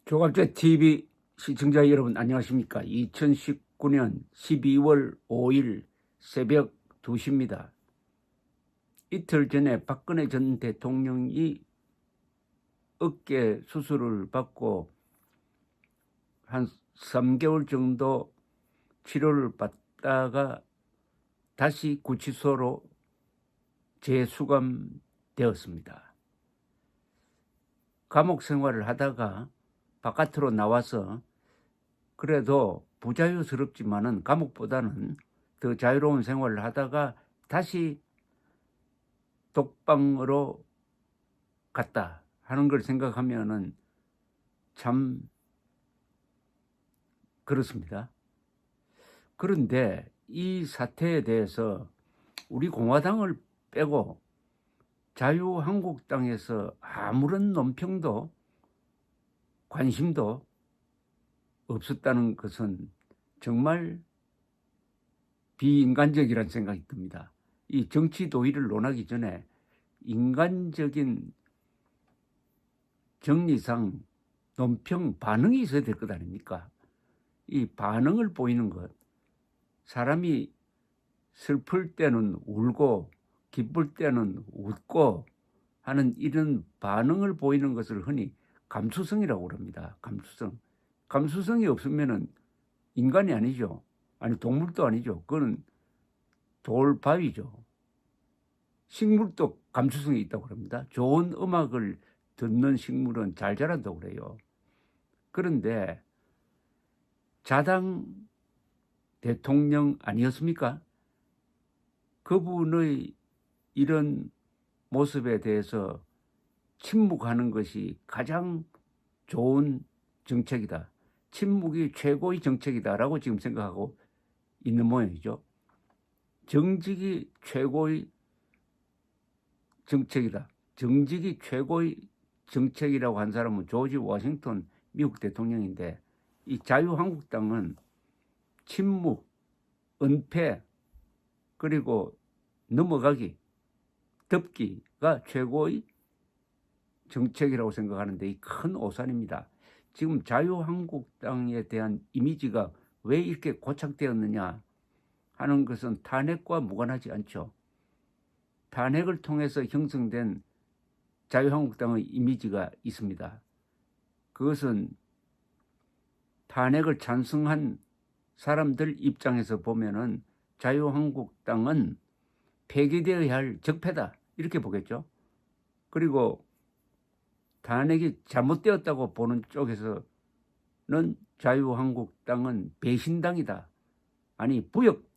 조갑제 TV 시청자 여러분 안녕하십니까? 2019년 12월 5일 새벽 2시입니다. 이틀 전에 박근혜 전 대통령이 어깨 수술을 받고 한 3개월 정도 치료를 받다가 다시 구치소로 재수감되었습니다. 감옥 생활을 하다가 바깥으로 나와서 그래도 부자유스럽지만은 감옥보다는 더 자유로운 생활을 하다가 다시 독방으로 갔다 하는 걸 생각하면은 참 그렇습니다. 그런데 이 사태에 대해서 우리 공화당을 빼고 자유한국당에서 아무런 논평도 관심도 없었다는 것은 정말 비인간적이라는 생각이 듭니다. 이 정치 도의를 논하기 전에 인간적인 정리상 논평 반응이 있어야 될 것 아닙니까? 이 반응을 보이는 것, 사람이 슬플 때는 울고 기쁠 때는 웃고 하는 이런 반응을 보이는 것을 흔히 감수성이라고 합니다. 감수성이 없으면은 인간이 아니죠. 아니 동물도 아니죠. 그거는 돌바위죠. 식물도 감수성이 있다고 합니다. 좋은 음악을 듣는 식물은 잘 자란다고 그래요. 그런데 자당 대통령 아니었습니까? 그분의 이런 모습에 대해서 침묵하는 것이 가장 좋은 정책이다. 침묵이 최고의 정책이다라고 지금 생각하고 있는 모양이죠. 정직이 최고의 정책이다. 정직이 최고의 정책이라고 한 사람은 조지 워싱턴 미국 대통령인데 이 자유한국당은 침묵, 은폐, 그리고 넘어가기, 덮기가 최고의 정책이라고 생각하는데 이 큰 오산입니다. 지금 자유한국당에 대한 이미지가 왜 이렇게 고착되었느냐 하는 것은 탄핵과 무관하지 않죠. 탄핵을 통해서 형성된 자유한국당의 이미지가 있습니다. 그것은 탄핵을 찬성한 사람들 입장에서 보면은 자유한국당은 폐기되어야 할 적폐다 이렇게 보겠죠. 그리고 탄핵이 잘못되었다고 보는 쪽에서는 자유한국당은 배신당이다. 아니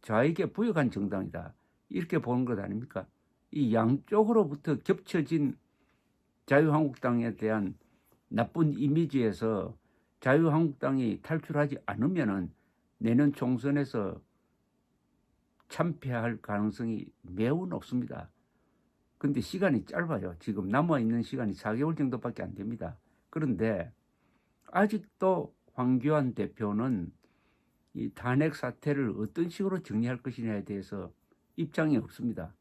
좌에게 부역한 정당이다. 이렇게 보는 것 아닙니까? 이 양쪽으로부터 겹쳐진 자유한국당에 대한 나쁜 이미지에서 자유한국당이 탈출하지 않으면은 내년 총선에서 참패할 가능성이 매우 높습니다. 근데 시간이 짧아요. 지금 남아있는 시간이 4개월 정도밖에 안 됩니다. 그런데 아직도 황교안 대표는 이 탄핵 사태를 어떤 식으로 정리할 것이냐에 대해서 입장이 없습니다.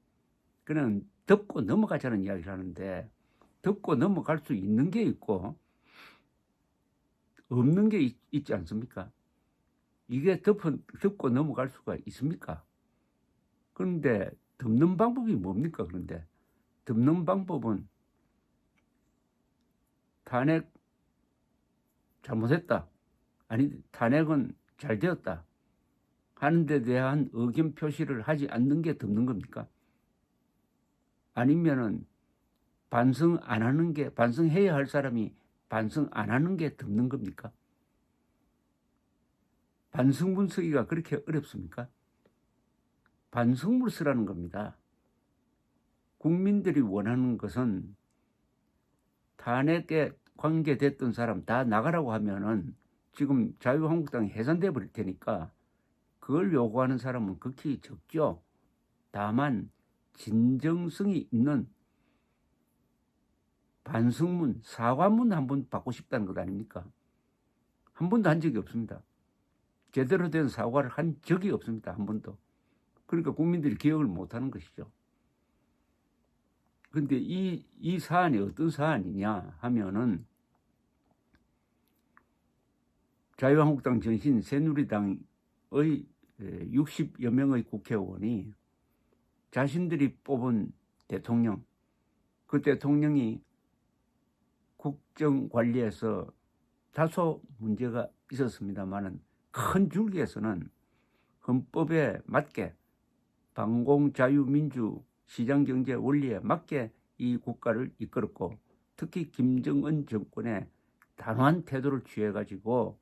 그는 덮고 넘어가자는 이야기를 하는데 덮고 넘어갈 수 있는 게 있고 없는 게 있지 않습니까? 이게 덮고 넘어갈 수가 있습니까? 그런데 덮는 방법이 뭡니까? 그런데 덮는 방법은 탄핵 잘못했다. 아니 탄핵은 잘 되었다. 하는 데 대한 의견 표시를 하지 않는 게 덮는 겁니까? 아니면은 반성해야 할 사람이 반성 안 하는 게 덮는 겁니까? 반성문 쓰기가 그렇게 어렵습니까? 반성문 쓰라는 겁니다. 국민들이 원하는 것은 탄핵에 관계됐던 사람 다 나가라고 하면은 지금 자유한국당이 해산돼 버릴 테니까 그걸 요구하는 사람은 극히 적죠. 다만 진정성이 있는 반성문, 사과문 한번 받고 싶다는 것 아닙니까? 한 번도 한 적이 없습니다. 제대로 된 사과를 한 적이 없습니다. 한 번도. 그러니까 국민들이 기억을 못하는 것이죠. 그런데 이 사안이 어떤 사안이냐 하면은 자유한국당 전신 새누리당의 60여 명의 국회의원이 자신들이 뽑은 대통령, 그 대통령이 국정관리에서 다소 문제가 있었습니다만은 큰 줄기에서는 헌법에 맞게 방공자유민주 시장경제 원리에 맞게 이 국가를 이끌었고, 특히 김정은 정권의 단호한 태도를 취해가지고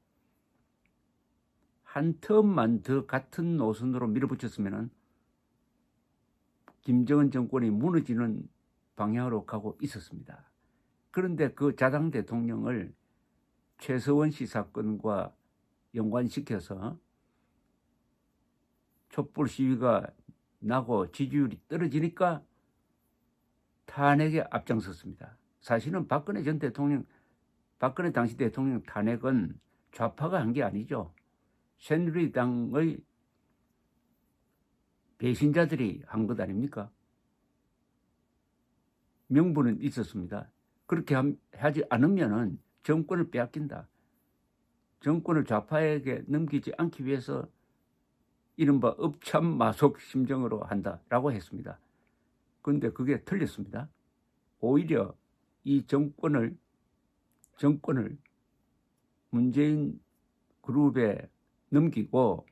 한 텀만 더 같은 노선으로 밀어붙였으면 김정은 정권이 무너지는 방향으로 가고 있었습니다. 그런데 그 자당 대통령을 최서원 씨 사건과 연관시켜서 촛불 시위가 나고 지지율이 떨어지니까 탄핵에 앞장섰습니다. 사실은 박근혜 당시 대통령 탄핵은 좌파가 한 게 아니죠. 새누리당의 배신자들이 한 것 아닙니까? 명분은 있었습니다. 그렇게 하지 않으면은 정권을 빼앗긴다. 정권을 좌파에게 넘기지 않기 위해서 이른바 업참마속 심정으로 한다라고 했습니다. 그런데 그게 틀렸습니다. 오히려 이 정권을 문재인 그룹에 넘기고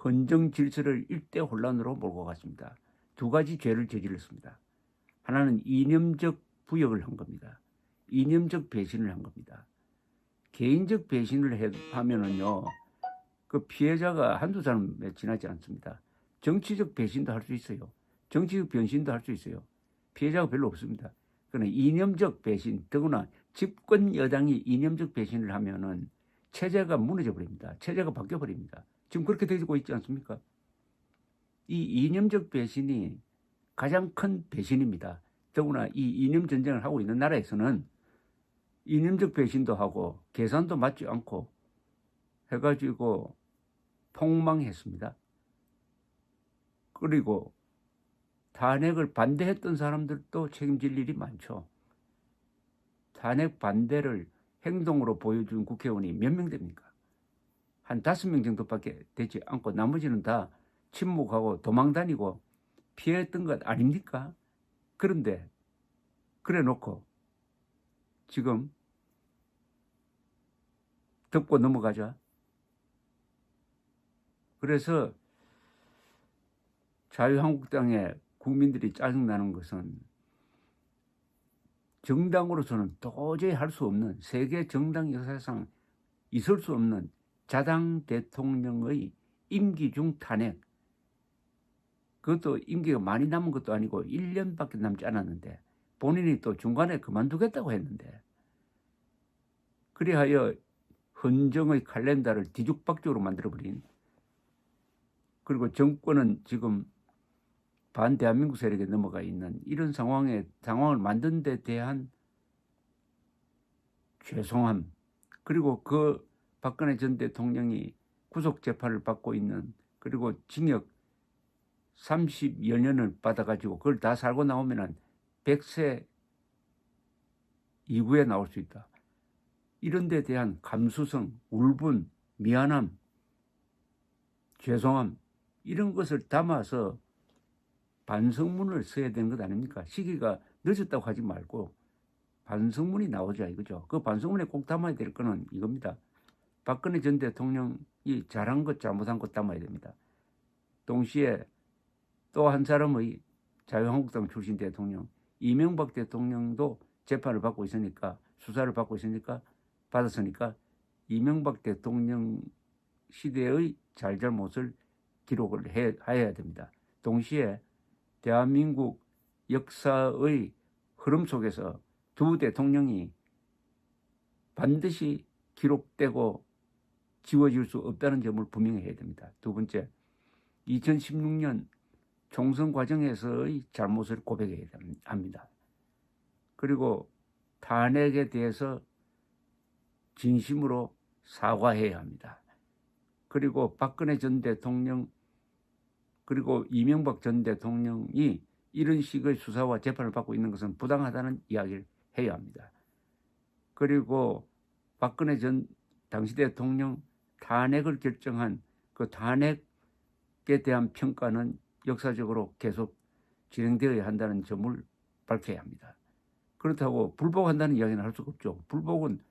헌정 질서를 일대 혼란으로 몰고 갔습니다. 두 가지 죄를 저질렀습니다. 하나는 이념적 부역을 한 겁니다. 이념적 배신을 한 겁니다. 개인적 배신을 하면은요, 그 피해자가 한두 사람에 지나지 않습니다. 정치적 배신도 할 수 있어요. 정치적 변신도 할 수 있어요. 피해자가 별로 없습니다. 그러나 이념적 배신, 더구나 집권 여당이 이념적 배신을 하면은 체제가 무너져 버립니다. 체제가 바뀌어 버립니다. 지금 그렇게 되고 있지 않습니까? 이 이념적 배신이 가장 큰 배신입니다. 더구나 이 이념 전쟁을 하고 있는 나라에서는 이념적 배신도 하고 계산도 맞지 않고 해가지고 폭망했습니다. 그리고 탄핵을 반대했던 사람들도 책임질 일이 많죠. 탄핵 반대를 행동으로 보여준 국회의원이 몇 명 됩니까? 한 5명 정도밖에 되지 않고 나머지는 다 침묵하고 도망다니고 피했던 것 아닙니까? 그런데 그래 놓고 지금 덮고 넘어가자. 그래서 자유한국당의 국민들이 짜증나는 것은 정당으로서는 도저히 할 수 없는, 세계 정당 역사상 있을 수 없는 자당 대통령의 임기 중 탄핵. 그것도 임기가 많이 남은 것도 아니고 1년밖에 남지 않았는데 본인이 또 중간에 그만두겠다고 했는데, 그리하여 헌정의 칼렌더를 뒤죽박죽으로 만들어버린, 그리고 정권은 지금 반대한민국 세력에 넘어가 있는 이런 상황을 만든 데 대한 죄송함, 그리고 그 박근혜 전 대통령이 구속재판을 받고 있는, 그리고 징역 30여 년을 받아가지고 그걸 다 살고 나오면 100세 이후에 나올 수 있다. 이런 데 대한 감수성, 울분, 미안함, 죄송함, 이런 것을 담아서 반성문을 써야 되는 것 아닙니까? 시기가 늦었다고 하지 말고 반성문이 나오자 이거죠. 그 반성문에 꼭 담아야 될 거는 이겁니다. 박근혜 전 대통령이 잘한 것 잘못한 것 담아야 됩니다. 동시에 또 한 사람의 자유한국당 출신 대통령 이명박 대통령도 재판을 받고 있으니까, 수사를 받고 있으니까, 받았으니까 이명박 대통령 시대의 잘잘못을 기록을 해야 됩니다. 동시에 대한민국 역사의 흐름 속에서 두 대통령이 반드시 기록되고 지워질 수 없다는 점을 분명히 해야 됩니다. 두 번째, 2016년 총선 과정에서의 잘못을 고백해야 합니다. 그리고 탄핵에 대해서 진심으로 사과해야 합니다. 그리고 박근혜 전 대통령, 그리고 이명박 전 대통령이 이런 식의 수사와 재판을 받고 있는 것은 부당하다는 이야기를 해야 합니다. 그리고 박근혜 전 당시 대통령 탄핵을 결정한 그 탄핵에 대한 평가는 역사적으로 계속 진행되어야 한다는 점을 밝혀야 합니다. 그렇다고 불복한다는 이야기는 할 수가 없죠. 불복은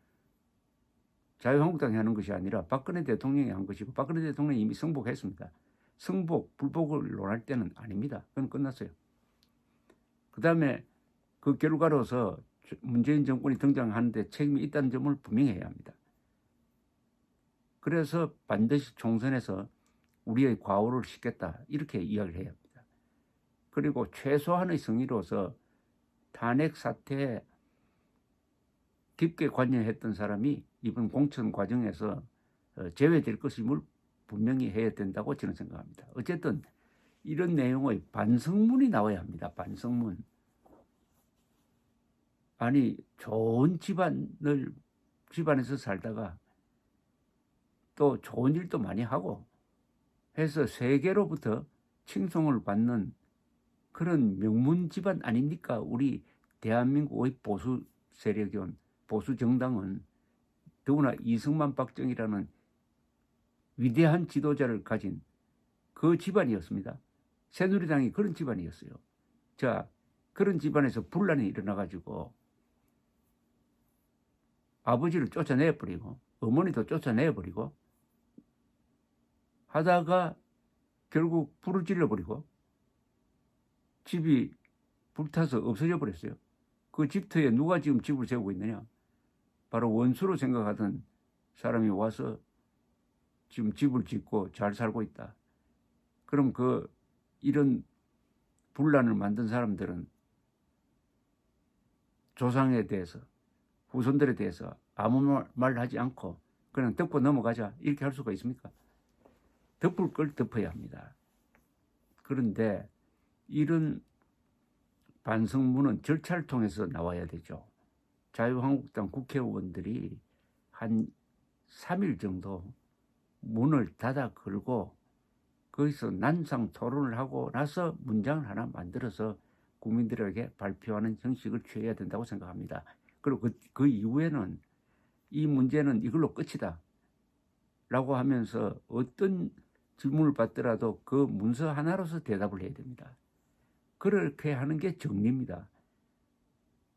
자유한국당이 하는 것이 아니라 박근혜 대통령이 한 것이고 박근혜 대통령이 이미 승복했습니다. 승복, 불복을 논할 때는 아닙니다. 그건 끝났어요. 그 다음에 그 결과로서 문재인 정권이 등장하는데 책임이 있다는 점을 분명히 해야 합니다. 그래서 반드시 총선에서 우리의 과오를 씻겠다 이렇게 이야기를 해야 합니다. 그리고 최소한의 성의로서 탄핵 사태에 깊게 관여했던 사람이 이번 공천 과정에서 제외될 것임을 분명히 해야 된다고 저는 생각합니다. 어쨌든 이런 내용의 반성문이 나와야 합니다. 반성문. 아니 좋은 집안에서 살다가 또 좋은 일도 많이 하고 해서 세계로부터 칭송을 받는 그런 명문 집안 아닙니까? 우리 대한민국의 보수 세력은, 보수 정당은 더구나 이승만 박정희라는 위대한 지도자를 가진 그 집안이었습니다. 새누리당이 그런 집안이었어요. 자, 그런 집안에서 분란이 일어나가지고 아버지를 쫓아내버리고 어머니도 쫓아내버리고 하다가 결국 불을 질러버리고 집이 불타서 없어져 버렸어요. 그 집터에 누가 지금 집을 세우고 있느냐? 바로 원수로 생각하던 사람이 와서 지금 집을 짓고 잘 살고 있다. 그럼 이런 분란을 만든 사람들은 조상에 대해서, 후손들에 대해서 아무 말 하지 않고 그냥 덮고 넘어가자 이렇게 할 수가 있습니까? 덮을 걸 덮어야 합니다. 그런데 이런 반성문은 절차를 통해서 나와야 되죠. 자유한국당 국회의원들이 한 3일 정도 문을 닫아 걸고 거기서 난상 토론을 하고 나서 문장을 하나 만들어서 국민들에게 발표하는 형식을 취해야 된다고 생각합니다. 그리고 그 이후에는 이 문제는 이걸로 끝이다 라고 하면서 어떤 질문을 받더라도 그 문서 하나로서 대답을 해야 됩니다. 그렇게 하는 게 정리입니다.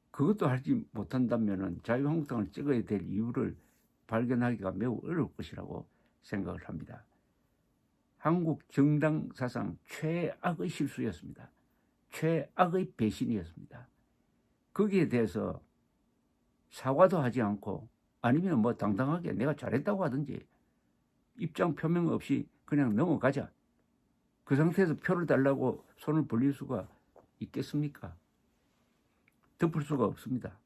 그것도 하지 못한다면 자유한국당을 찍어야 될 이유를 발견하기가 매우 어려울 것이라고 생각을 합니다. 한국 정당 사상 최악의 실수였습니다. 최악의 배신이었습니다. 거기에 대해서 사과도 하지 않고 아니면 뭐 당당하게 내가 잘했다고 하든지 입장 표명 없이 그냥 넘어가자. 그 상태에서 표를 달라고 손을 벌릴 수가 있겠습니까? 덮을 수가 없습니다.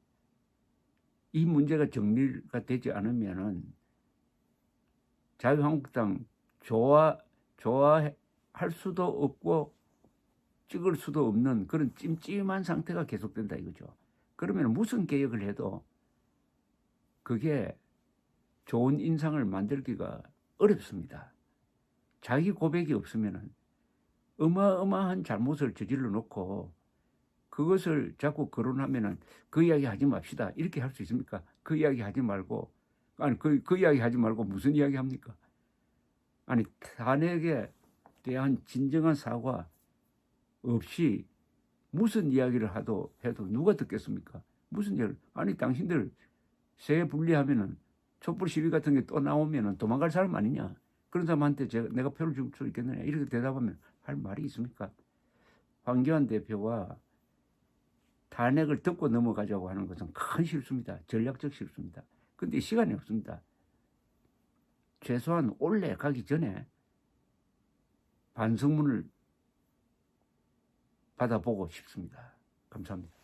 이 문제가 정리가 되지 않으면은 자유한국당 좋아할 수도 없고 찍을 수도 없는 그런 찜찜한 상태가 계속된다 이거죠. 그러면 무슨 개혁을 해도 그게 좋은 인상을 만들기가 어렵습니다. 자기 고백이 없으면은 어마어마한 잘못을 저질러 놓고 그것을 자꾸 거론하면은 그 이야기 하지 맙시다 이렇게 할 수 있습니까? 그 이야기 하지 말고 그 이야기 하지 말고 무슨 이야기 합니까? 아니 탄핵에 대한 진정한 사과 없이 무슨 이야기를 해도 누가 듣겠습니까? 무슨 이야기를 아니 당신들 세 분리하면은 촛불 시위 같은 게 또 나오면은 도망갈 사람 아니냐? 그런 사람한테 내가 표를 줄 수 있겠느냐? 이렇게 대답하면 할 말이 있습니까? 황교안 대표가 탄핵을 덮고 넘어가자고 하는 것은 큰 실수입니다. 전략적 실수입니다. 그런데 시간이 없습니다. 최소한 올해 가기 전에 반성문을 받아보고 싶습니다. 감사합니다.